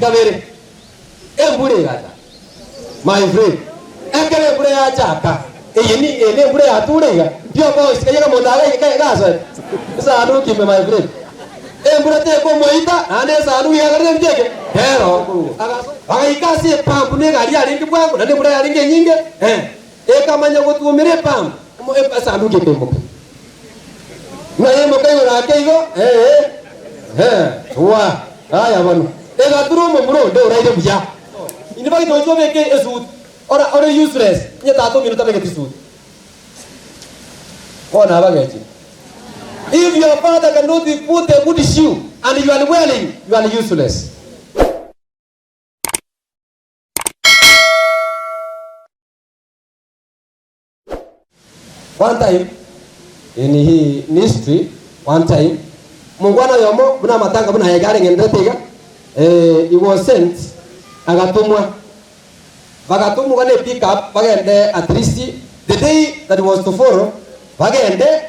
kabere embure gata my friend ekere bure ya chaka eyini ene bure ya turega dio boys kayega mondaga gaso sanu kime my friend embure te ko moita ane sanu ya gare ndege hero agaso agaikasi pampu ne gari ari ndibwangu na bure ari nyinge ekamanya gotumire pampu mo sanu ke pembo na yemo kayo ra keigo wa aya bano ega turumo muno ndo raide buya ini bagi tonjo beke esut ora useless nya tato minuta beke tisut ona bageti if your father cannot put a good shoe and you are wearing, you are useless. One time in history, one time mungwana yomo buna matanga buna yagare ngendetega he was sent agatumwa ne pick up bagende at least the day that was to follow bagende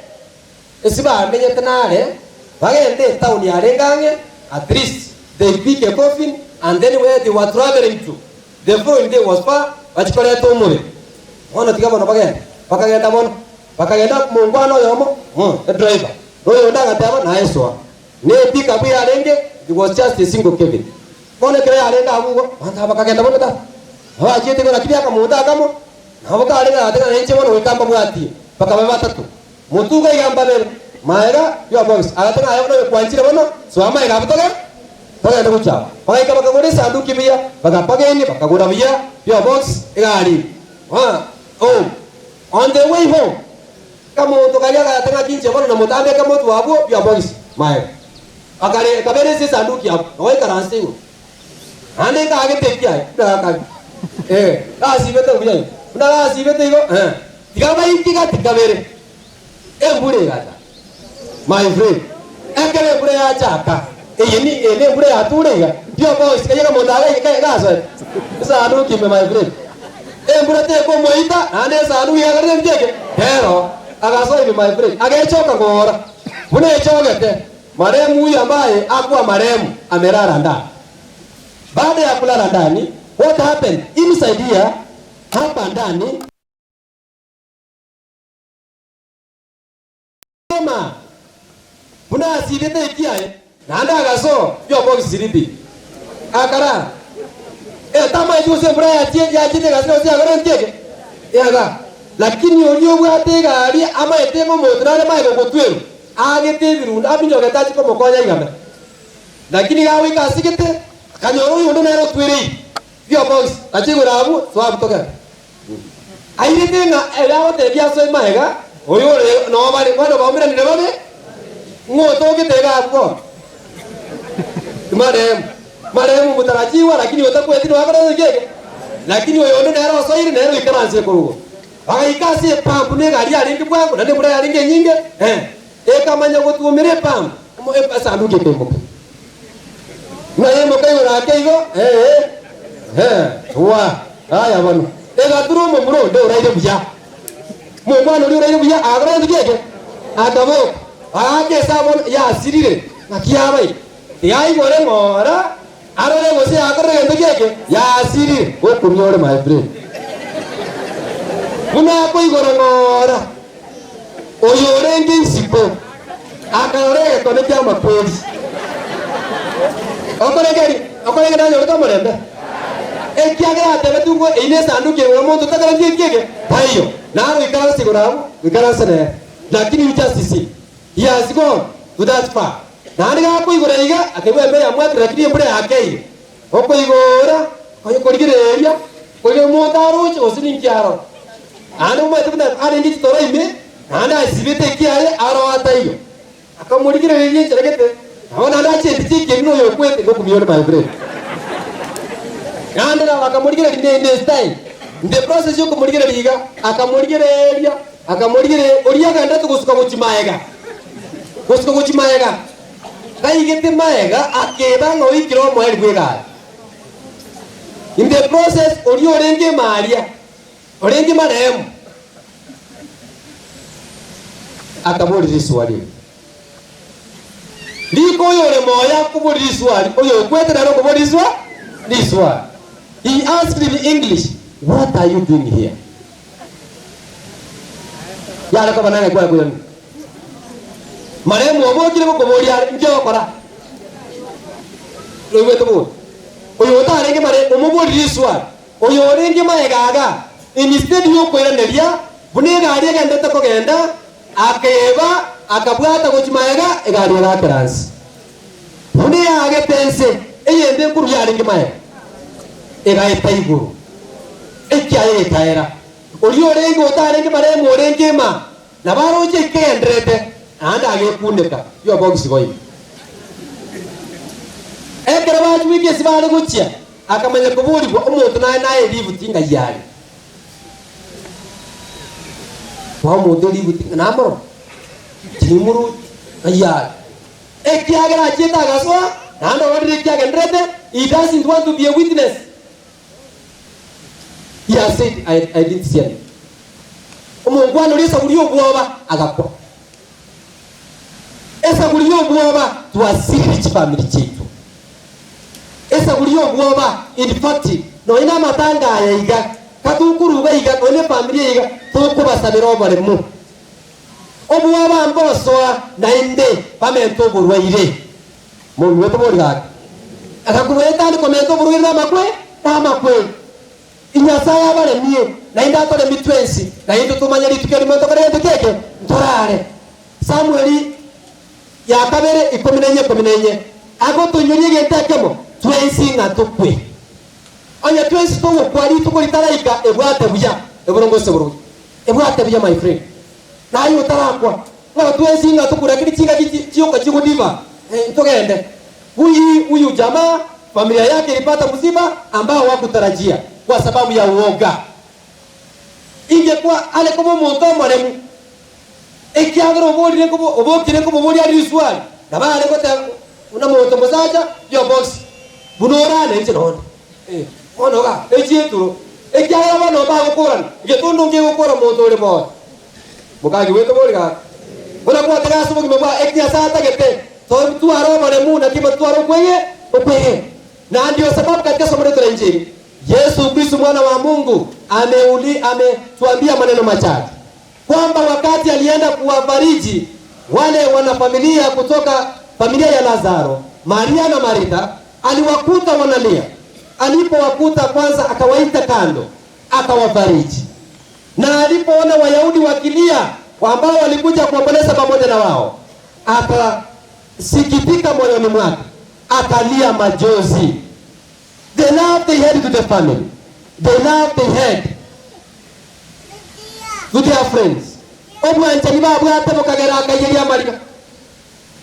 esiba amenye tenare bagende town ya Rengange at least they pick a coffin and then where they were traveling to the following day was far bachikole tomure ona tigaba no bagenda mono bakagenda mungwana yomo the driver oyo ndaga tama na eswa ne pick up ya Renge it was just a single cabin kone kire ya Renga abugo anta bakagenda mono ta hawa jete ko nakibya ka muda kamo nabo ka Renga ateka nenche mono wikamba bwati bakaba batatu mutuga igamba bere maera yo box agatanga ayo no kwanchira bono so ama igabutoge toge ndo kucha bakaika bakagore sandu kibya bakapageni bakagora bya yo box igari on the way home kamo to kaya agatanga kinche bono na mutambe kamo tu abo yo box maera akare kabere se sandu kya oi karanse go ande ka age tekya ka asibete bya na asibete go digaba ikiga tikabere embure gata my friend ekere bure ya chaka eyini ene bure ya turega dio boys kayega mondaga gaso sanu kime my friend embure te ko moita ane sanu ya gare ndege hero agaso hivi my friend agechoka ngora bune chogete maremu huyu ambaye akuwa maremu amelala ndani baada ya kulala ndani what happened inside here hapa ndani buna asibete ikiae nanda agaso yo box siribi akara tama ijuse bura ya chite gasino sia gore ntege yaga lakini olio bwate gari ama etemo motrale mai go twero agete birunda abinyo gatachi ko mokonya igame lakini gawe kasigete kanyoro yundo nero twere yo box achigurabu swabu toka airete na elawo te bia so maega oyo no bari kwano bamira ni nebone ngoto kitega hapo maremu mutarajiwa lakini watakuwa eti wakara ngege lakini wewe ndo nero soiri nero ikaranze kurugo akaikasi pampu ne gari ari ndibwangu na ndibura ari nyinge ekamanya gotumire pampu mo sandu kepembo na yemo kayo ra keigo wa aya bano ega turumo muno ndo raide buya mwana uri raide buya agara ngege akabo ake sabon ya sirire nakiyabai yai gore ngora arore gose akore ngeke ya sirire o kunyore my friend kuna ko igoro ngora oyore ngisipo akarore ko ne jama poli okore ngada yoro kamorembe ekiage atebe tungo ine sandu ke wo muntu takara ngeke tayo naro ikara siguramu ikara sene lakini ujasisi he has gone to that far nani ga ko igora iga akebwe mbe ya mwakira kiri mbure akei oko igora ko korigereria ko ge motaro cho sinin kiaro anu ma tubna ari ndi tora ime ana sibete kiaye aro atayo akamurigereria cheregete awona na che tiki kino yo kwete go kumiona my friend ngandira akamurigereria ndi style the process yo kumurigereria akamurigereria oria ganda tugusuka guchimaega gosko guchimaega kaigete maega akeba ngoi kiro mweri gwega in the process orio renge maria orenge maremu akamuri swali Ndiko yore moya kuburiswa oyo kwete na kuburiswa liswa. He asked in English, "What are you doing here?" Yala ko banana kwa kwa. Mare mo bo kile ko boria njo kora. Lowe to bo. Oyo ta renge mare mo bo liswa. Oyo renge mae gaga. Instead yo kwera nelia, bune gari ga ndeta ko genda, akeba akabwata ko chimaega egari ga trans. Bune age pense eyende kuru ya renge mae. Ega etaigo. Ekia etaera. Oyo renge otarenge mare mo renge ma. Na baro je kendrete anda age kuneka. Yo box goi. Ekera ba chwike sibale guchia. Akamanya kuburi bo omuntu na elivu tinga yali. Wa muntu elivu tinga namoro. Timuru ayali. Ekia gara cheta gaswa. Anda wadri kia kendrete. He doesn't want to be a witness. He has said, I didn't see it. Omongwano lisa ulio buoba agakwa. Esa ulio buoba tuasiri family chetu. Esa ulio buoba in fact no ina matanga ya iga katukuru ga iga one family iga toko basabiro bare mu. Obuoba mbosoa na inde pamento burwaire. Mo weto borga. Akakuweta ni komento burwaire na makwe. Inyasaya bare mie na inda tole mitwensi na into tumanya litukeri moto kare ndekeke ntorare Samueli ya kabere 14 ago tunyuri gentekemo twensi ngatukwe onya twensi to kwali tukolitaraika ebwate buya eborongo seburu ebwate buya my friend na ayo tarakwa ngo twensi ngatukura kiti chinga chiyoka chikudiva ntogende huyu jamaa familia yake ilipata msiba ambao hawakutarajia kwa sababu ya uoga. Ingekuwa ale kama monto maremu ekiagro boli ko obokire ko boli ari swali na bale ko ta una monto mozaja yo box bunora ne chino ono ga echietu ekiagro bano ba ko koran getundo nge ko koran monto le mo bukagi weto boli ga bona ko ta gaso mo ba ekia sata gete to tu aro maremu na kiba tu aro kweye na ndio sababu katika somo letu la Injili Yesu Kristo mwana wa Mungu ametuambia maneno machache kwamba wakati alienda kuwafariji wale wanafamilia kutoka familia ya Lazaro, Maria na Martha, aliwakuta wanalia. Alipowakuta kwanza akawaita kando, akawafariji. Na alipoona Wayahudi wakilia ambao walikuja kuomboleza pamoja na wao, akasikitika moyoni mwake, akalia majozi. The love they had to the family. The love they had to their friends. Omwancha ni babu ate mukagera akayeria marika.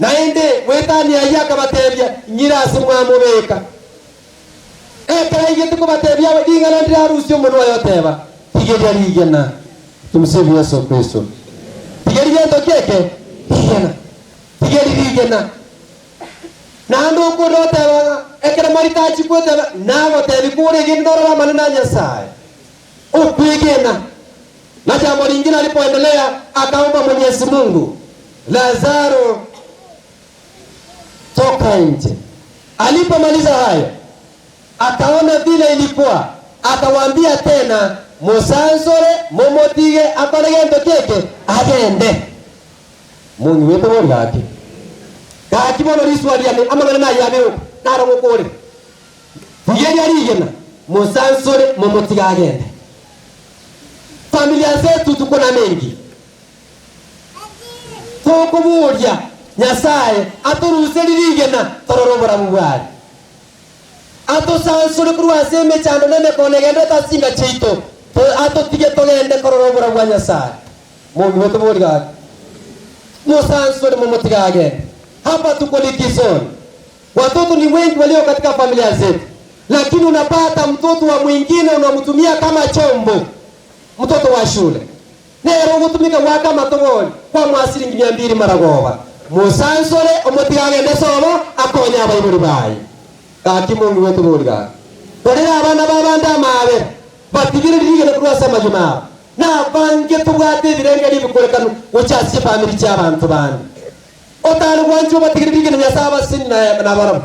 Naende wetani ayaka batebya nyirasi mwamubeka. Ekara igete ko batebya dinga ndira harusi umuntu wayoteba. Tigeria ligena. Tumsifu Yesu Kristo. Tigeria ndokeke. Tigeria ligena. Nando ko roteba ekera maritaji ko teba nawo tebi kure gindoro manana Nyasaye. Upigena. Na jambo lingine alipoendelea akaomba Mwenyezi Mungu, Lazaro toka nje. Alipomaliza hayo akaona vile ilikuwa, akawaambia tena musanzore momotige akolegendo keke agende. Mungu wetu ngaki. Kakibono liswali yani amagana na yabe naro mukore. Yeri arigena musanzore momotige agende. Familia zetu tuko na mengi. Tokuburia Nyasaye aturuse lirigena tororobora mubari. Ato sansure kurwase mechando nene konegende tasinga cheito. Ato tige togende kororobora bwa Nyasaye. Mungu wetu buriga. Musansure momotigage. Hapa tuko likizoni. Watoto ni wengi walio katika familia zetu. Lakini unapata mtoto wa mwingine unamtumia kama chombo. Mtoto wa shule. Nero gutumika waka matogoni kwa mwasiringi 200 maragoba. Musansore omotigage nesobo akonya abayiburi bayi. Kaki Mungu wetu buriga. Torera abana babanda mabe. Batigire ligene kurwasa majuma. Na bange tugate birenge libukorekanu ucyasi family cy'abantu bandi. Otani kwancho batigirige na nyasaba sin na baram.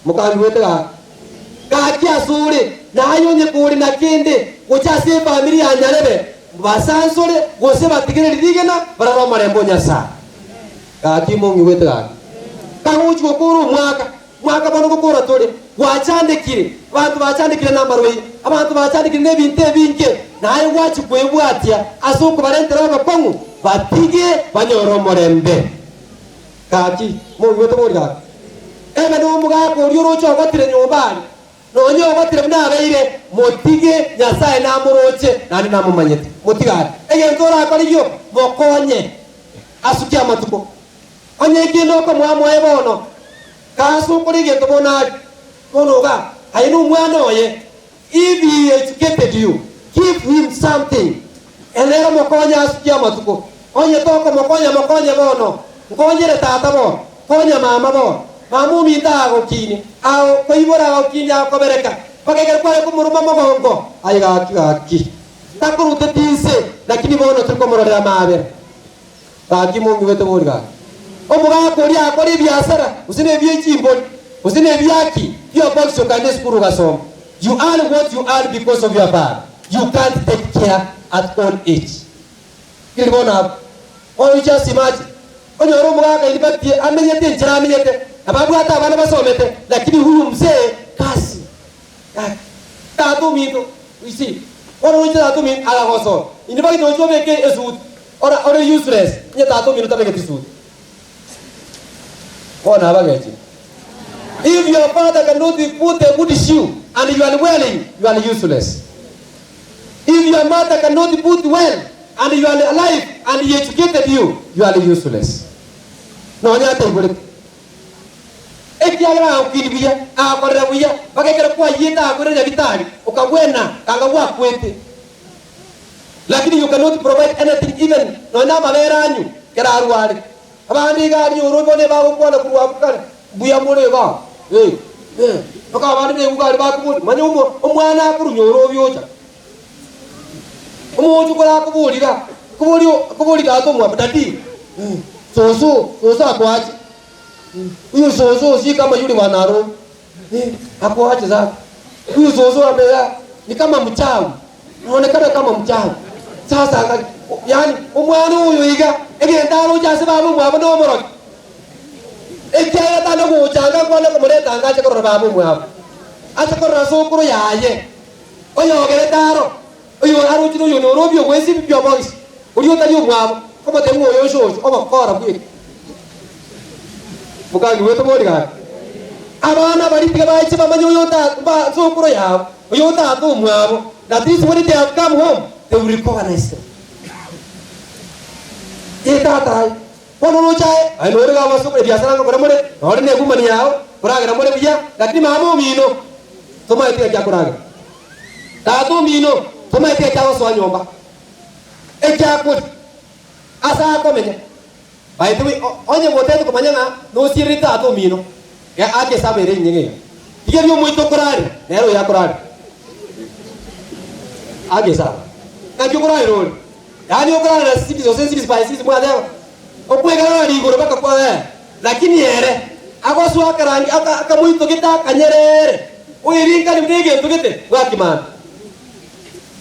Mukangi wetega. Kaki asuri na ayonye kuri na kinde gochase familia anyarebe. Basansole gose batigirige na bararo marembo nyasa. Kaki mungi wetega. Kanguchi kokuru mwaka bano kokora tole. Wachandikire abantu bachandikire namarwe abantu bachandikire nebinte binke naye wacu kwebwatia asuko barentera bakongu batige banyoro morembe kaki mu yoto murga ebe no muga ko ryoro cho batire nyobali no nyo batire mnabeire motige nyasaye namuroche nani namumanyete motigara ege ntora akariyo mokonye asukia matuko onye kindo ko mwamwe bono kasu kurige to bonari Konoga, I know one if he educated you, give him something. And then Mokonya Yamatuko. On your talk of Mokonya Bono, Mokonya Tata Bon, Konya Mama Bon, Mamumi Dago Kini, our Payura Kina Comereca, Pagaka I got key. Taku the Tinse, like Kibono to Comora Mave. Bakimu with the Murga. Omoga Korea, Coribia Sara, was in a VH. Usine biaki your box you can skuru gasom. You are what you are because of your father. You can't take care at all age. Kilibona or you just imagine on your room ilibaki amenyete njara amenyete ababu hata abana basomete lakini huyu mzee kasi tatu mito you see oro uchi tatu min ala goso inibaki dojo beke esud ora useless nya tatu minuta beke tisud ona bagaji. If your father cannot put a good shoe and you are willing, you are useless. If your mother cannot put well and you are alive and he educated you, you are useless. No, I tell you. If you are a kid, we are a kwa yeta akore vitali ukawena kangawa kwete. Lakini you cannot provide anything even no na maveranyu keraruari. Abandi gari urobone bago kwa na kuwa buya mole ba. Baka abandi ugari bakubuli manyo omwana akurunyoro byocha. Omuntu kola kubulira kubulira atomwa badati. Soso akwaje. Huyu soso si kama yule mwanaro. Akwaje za. Huyu soso amela ni kama mchawi. Anaonekana kama mchawi. Sasa yani omwana huyu iga egenda jase babu mwabo no moro. Ekya ta no changa kwa no komore tanga che korora babu mwabo. Ata korora so kuro yaye. Oyo gere taro. Oyo haru chino yo no robio kwesi bibyo boys. Oyo ta yo mwabo. Komo te moyo sho oba kora bwi. Bukangi weto moriga. Abana bari tiga bai chima manyo yo ta ba so kuro yabo. Oyo ta to mwabo. That is when they have come home, they will recognize them. Tata, no chai, I know the Gama Super Diasana Gramore, or in a woman yao, Praga Moravia, that Mamo Mino, to my dear Jacuraga. Tato Mino, to my dear Kawasoyoba. A Jacwood, Asa Comene. By the way, on your hotel Comana, no Sirita to Mino. I guess I'm a ring. Give you muito corari, Nero Yakurari. Agesa. Na Jukurai Road. Yani okana na sisi zose sisi spices mwa leo. Okwegana ni ngoro baka kwa wewe. Lakini yere agosu akarangi akamuito kita kanyerere. Uyiringa ni mdege tugete wakimana.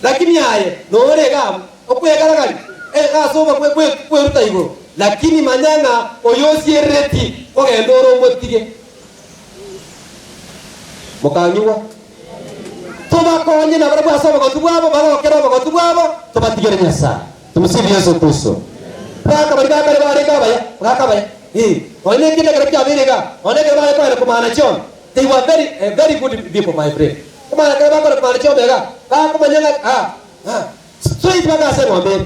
Lakini yaye no rega okwegana gani. Asoba kwe ruta igo. Lakini manyanga oyosi ereti ogendoro motige. Mukanywa Toma konye na barabu asoma kwa tubwabo baba kera kwa tubwabo tubatigere nyasa tumusibi Yesu Kristo baka barika baya one kile kile kya berega one kile bale kwa maana chon they were very good people my friend kuma na kile baka maana chon bega baka manyanga straight baka sema mbele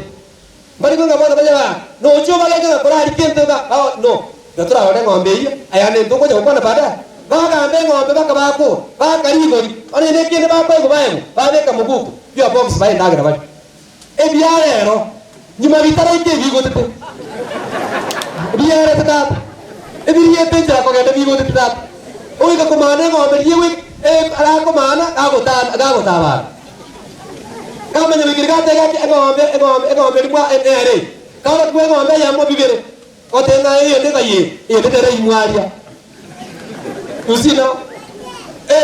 bali kunga bwana baya no cho baka kwa kurari kento ba no gatura wale ngombe hiyo ayane ndoko kwa bwana baada baka mbengo ngombe baka bako baka rigori one ne kile baka kwa bayo baka muguku yo box bayi ndagira bali ebyarero nyuma bitara ike bigo tete byare tata ebiriye penja ko gende bigo tete oyi ka komane ngombe yewe ala komana agota ba kama nyama kirika tega ngombe mwa ere kala kwa ngombe ya mo bigere otenga yende kaye yende dere imwaria. You see now?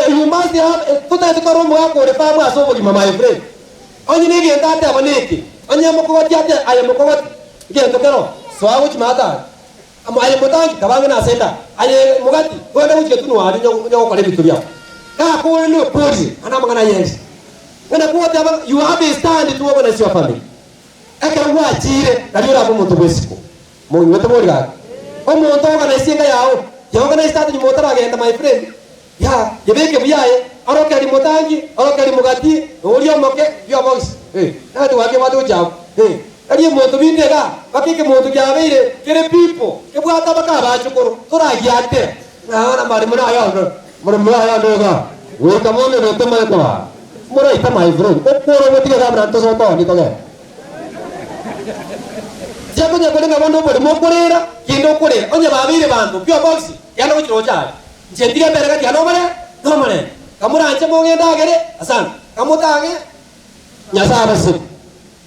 You must have put that karo mo ko re pa mo aso bogi my friend. Onye ne ge ta ta baneki. Onye mo ko ti ate aye mo ko ge to kero. So awu chi mata. Amo aye mo ta kabanga na senda. Aye mo gati ko na uji tunu ari nyo ko le bituria. Ka ko no pori ana mangana yes. Ngana ko ta you have a stand to organize your family. Eka wa chire na yura bo mo to besiko. Mo nyoto mo ga. O mo to organize nga yao. Ya organize ta ni mo ta ga my friend. Ya, yebeke buyaye, aroke ali motangi, aroke ali mugati, uriyo moke, yo box. Na tu wake watu jao. Ali moto bindega, bakike moto jabeire, kere pipo, ke bwata baka ba chukuru, tora yate. Na mari mona ayo, mona ayo ga. We come on no tama ko. Mora ita my friend. Oporo moti ga branto so to ni to ge. Jago jago nga bondo bo mo korera, kindo korera. Onye babire bantu, pio box. Ya no chiro cha. Jentiga berega dia no mane kamu ranche mo ngenda gere asan kamu tange nyasa basi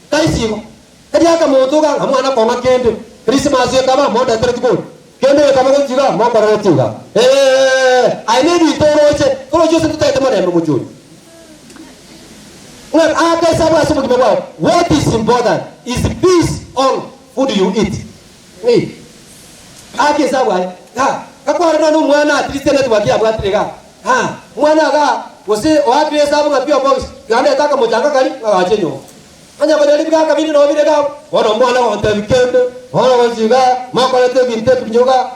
kai simo kadia kamu to ga kamu ana ko makende Christmas ye kama mo da tertiko kende kama ko jiga mo barare tiga aine di to roche se tuta mane mo mujuri ngar aka sabu asu mo ba what is important is peace on food you eat ake sabu ha kakwara no mwana atristene twakia bwatrega mwana ga wose wapi hesabu ngapia box ganda taka mojanga kali ajenyo anya badali bika kabini no bidega wono mwana wa ntabikende wono waziga makole te binte kunyoga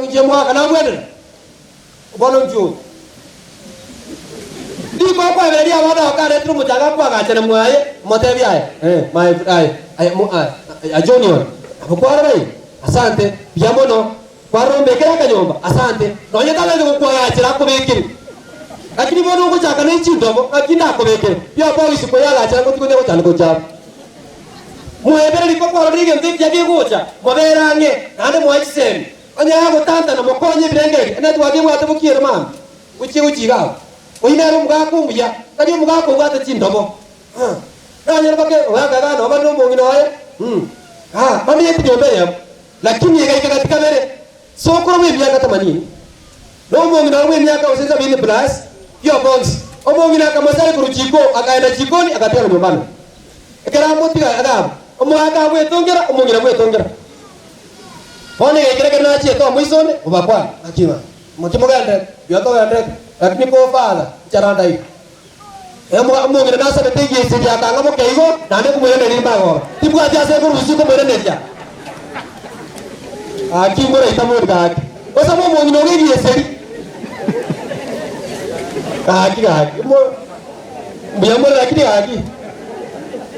nje mwa kana bwede wono nju di ko kwa beria wada ka retro mojanga kwa ga chene mwaye motebi my ai junior apokwara bai asante biamono kwaro mbekera kanyomba asante nonye talende ko kwa achira ko bekiri lakini bono ko chaka ne chindomo akina ko bekiri ya boys ko ya achira ko tiko ne ko chana ko cha muebere liko kwa rige ndiki yake gocha moberange nande moichisemi anya ko tanta na mokonye birengeri ene twage bwate bukire mama uchi ga oinero mga ko muya kadi mga ko bwate chindomo nanye bake waga ga no bano mo ngino aye mami yetu nyobe lakini yega katika mere sokoro we miaka 80 no mongina we miaka usenza bini plus yo box omongina kama sare kuruchiko akaenda jikoni akatera nyumbani ekera motiga adam omwaka we tongera omongina we tongera pone ekera na chi to muisone ubakwa akima mokimoganda yo to yande lakini ko fala charanda hii omongina nasa betegi esi ya kanga mokeigo nane kumwenda ni bago tibwa tia se kuruchiko mwenda netia akimora itamori gaki osa mo ngino ngegi eseri gaki mo mbiyamora lakini gaki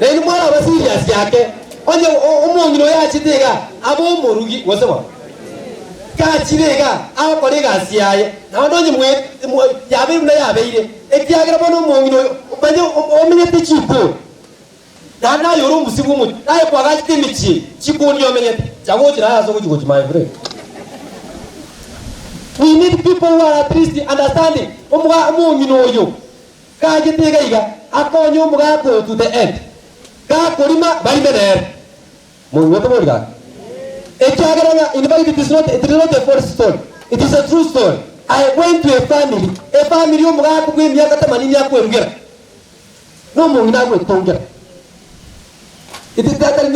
neni mwana ba serious yake onye o ngino ya chitega abo morugi wasema ka chirega aho korega siaye na ndonye mwe yabe na yabeire ekiagira bono mo ngino banye omenyete chipo dana yoro musibu mu naye kwa gachite michi chikoni omenyete jago chira so kuchi my friend. We need people who are at least understanding omwa ngino yo ka gitega iga akonyo mga ko to the end ka korima bali bener mo ngoto mo ga ekiagaranga in fact it is not a false story, it is a true story. I went to a family mga ko gwe miaka 80 yako erugera no mo ngina ko tongera. It is that I'm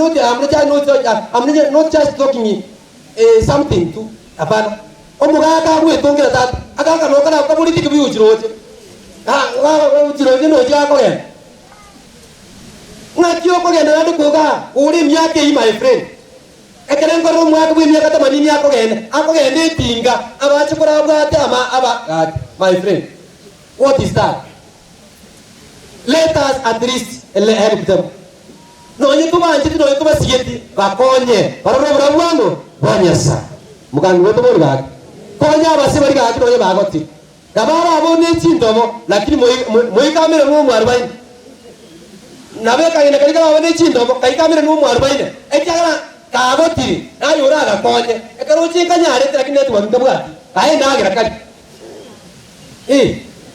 not just talking something to apana. Omugaga we tongera that agaga no kana ka politiki bi ujiroje. Ujiroje no jako gen. Ngakio ko gen na ko ga uri myake yi my friend. Ekeren ko ro mwaka bi myaka 80 yako gen. Ako gen de tinga abachi ko ra bwa ama aba my friend. What is that? Let us at least help them. No yituba njiti no yituba sieti bakonye barano brawano banyasa mugangu weto borga konya base bari ga kino bagoti gabara abo ne chindomo lakini moi kamera no mu 40 nabe kaina kalika abo ne chindomo kai kamera no mu 40 ekagara kagoti na yura ga konye ekaro chinkanya are lakini netu wanga bwati kai na gira kali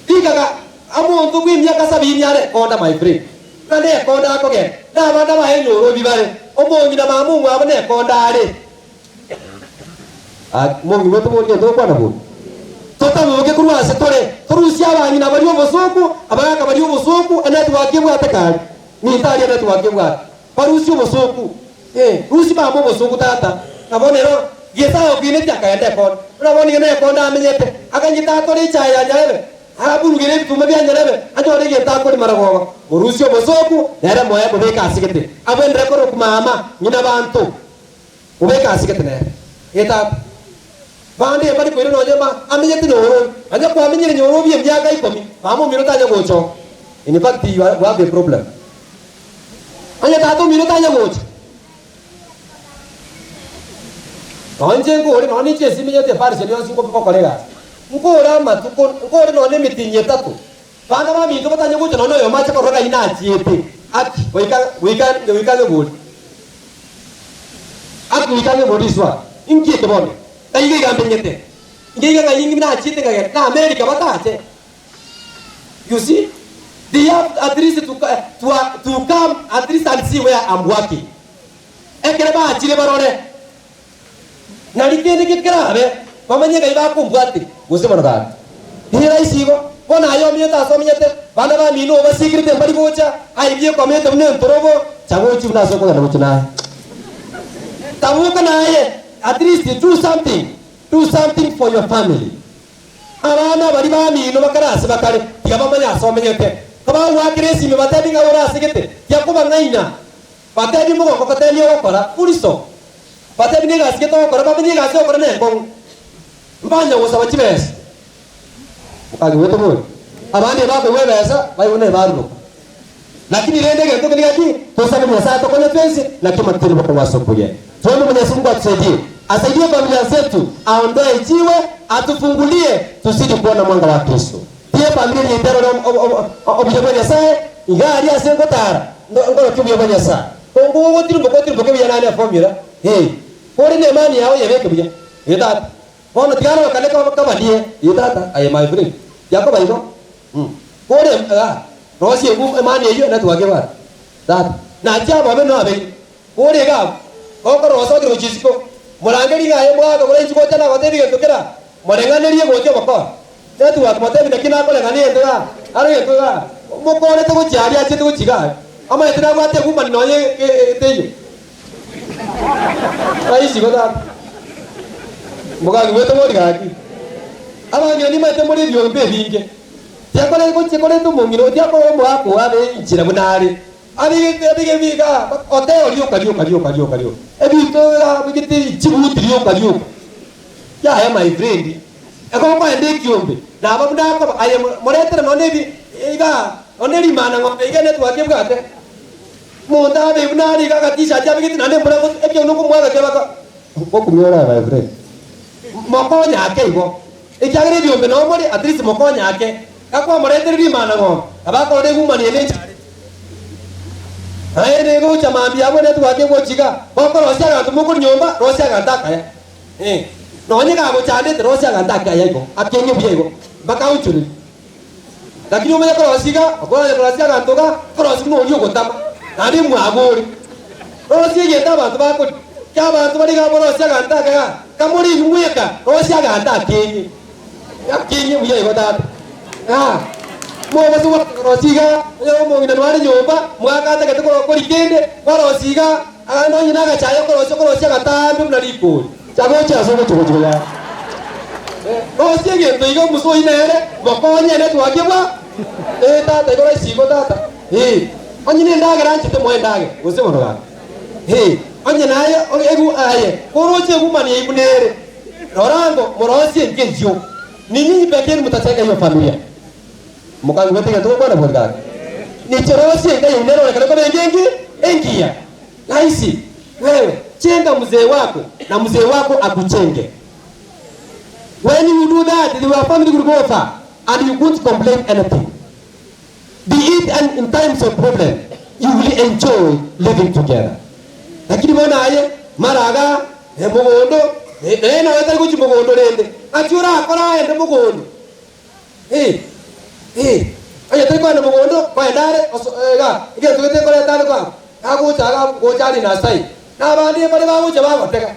tikaga amo ndu gwi myaka 70 are konda my friend kane konda ko ge na banda ba henyo ro bibare omongi na mamu abane konda are Mungu wetu mwongea to kwa na bu tota muge kurwa se tore turusia banyi na bari obosuku abaka bari obosuku anati wakibwa atakari ni tari anati wakibwa parusi obosuku rusi ba mo obosuku tata kabonero geta okine tyakaende kon uraboni gene konda amenyete akanyita tore chaya nyarebe abulugire bitume bya nyarebe ajore geta kuri maragoba murusi obosuku nere moya bobeka asigete abendere koro kumama nyina bantu ubeka asigete nere geta bandi bari kwiro no nyama amenyete no anya kwa amenyere nyoro bye myaka 10 bamo minota anya gocho in fact you have a problem anya tato minota anya gocho onje ngore no ni chesi menyete pare sele onsi ko kolega ngora matuko ngore no ne mitinye tatu bana ba minto batanya gocho no yo macha ko roga ina achiete ati wika ngol ati wika ngol iswa ingiete bone Kayi ga benyete. Ngiga ga yingi na chite ga na America batate. You see? They have at least to come at least and see where I'm working. Ekere ba chile barore. Na likene kikrabe. Mama nyega iba kumbwati. Guse manoga. Hira isigo. Bona ayo mieta so miete. Bana ba mino ba secret mbali bocha. Ai bie komete mne ntorobo. Chago chi na so ko na bochuna. Tamu kana ye. At least do something for your family. Abana bari bami no bakarase bakare yabamanya somenyete kaba wakiresi me batadi ngawora sigete yakuba ngaina batadi mo ko kateli okora puliso batadi nga sigete okora babini nga so okora ne bong mbanya wo sabachibes ukagi weto mo abandi bako webesa bayone baruno lakini rende ngento kali to sabe mwasa to kone pese lakini matendo bako wasokuye tuombe Mwenyezi Mungu atusaidie asaidie familia zetu aondoe jiwe atufungulie tusidi kuona mwanga wa Kristo pia familia nyendero obiyobanya sae igari asengo tara ngoro tubiyobanya sae kongo wotirumbo bya nani formula kore ne mani yawe yebeke bya yeda bono tigano kale ka badie yeda ay my friend yako bayibo kore rosi egu mani yeyo na tuwage ba that na jaba be no abe kore ga oko roso kiro chisiko morangeri ga yemwa ga kore chiko tana ga tebi getokera morenganeri go tyo bako netu wa motebi na kina kole ngani endoga aro yetoga mokore to kuchari ache to kuchiga ama etina gwate ku man noye teyo ai siko da moga gwe to mori ga ki ama nyoni ma te mori dio be binge ya kole ko chekole to mongiro ya ko mo ako abe inchira bunari abige biga hotel yo ebi to la bigiti chibuti yo ya my friend e ko ko ende kiombe na ba munda ko aye moretere no nebi iga oneli mana ngo iga ne twake bwate munda be bunari ga katisha ja bigiti nane mbona ko e no ko mwaga ke baka ko kumyora my friend mokonya ake ibo e kyagere biombe no mori at least mokonya ake akwa moretere bi mana ngo abako de gumani ele aye ne go chamambi abone twake go chiga boko rosia ga tumu nyomba rosia ga taka no nyega go chande rosia ga taka yego akenye biego baka uchuri lakini umeya ko rosia ko rosia ga toga ko rosia no yo go tama nani mu agori rosia ye taba to bako chaba to bari ga rosia ga taka kamuri mweka rosia ga taka akenye biego da mo basu rosiga yo mo ngina wari nyomba mwaka ta ketoko ko likende ko rosiga ano nyina ga chayo ko rosia ga tambe mna lipo chago cha so ko ya rosia ge to igo muso inere mokonye ne twake bwa ta ko resigo tata onyine ndaga ranchi te mo ndage use mo ga onye nayo egu aye ko rosia gu mani ibunere rorango mo rosia ngenjo nini pekeni mtataka hiyo familia mukangu wetinga to bwana bwana ni chorosi nga yunero kana kwa ngengi engia laisi wewe chenga mzee wako na mzee wako akuchenge when you do that your family will go far and you won't complain anything be it and in times of problem you will enjoy living together lakini mbona aye maraga mogondo na weta kuchi mogondo rende achura akora ende mogondo aye teko na mogondo kwa ndare ga ige tukete kwa ndare kwa ago chaga go chali na sai na bandi bali bago chaba bateka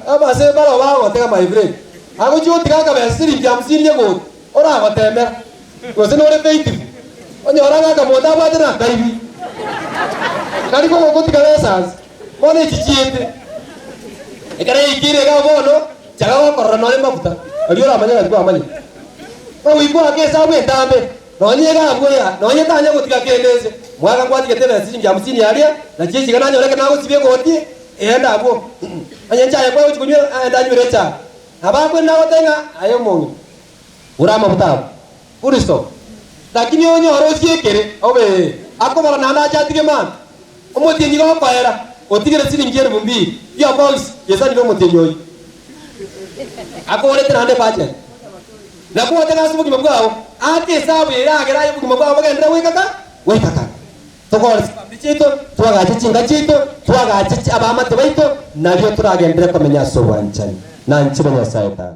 ama se baro ba gotega my friend ago jo tiga ka besiri jamsini yego ora gotemera gose no re faithful onyora ga moda ba tena kaibi kali ko gotiga lesas mone chichiete ekare ikire ga bono chaga ko korona le mafuta aliora manya ga amanya ko wibo ake sabu entambe nonye ga bwoya nonye tanya gotiga kendeze mwaga ngwati ketena sisi jamsini yaria na chichi kana nyoreke nago sibye goti enda abo anyenja yakwa uchikunywe enda nyurecha abakwe nawo tenga ayo mongi urama butabu uristo lakini onyo orosie kere obe akobara nana chatige man omotinyi go kwaera otigere siri ngere bumbi ya boys yesa ni omotinyi akore tena baje na ko tenga subuki mabwao ate sabu iragera yubuki mabwao bagendera wekaka tokore bichito twagache chinga chito twagache abamate baito nabyo turagendera komenya sobanchani na nchiro nyasaye ta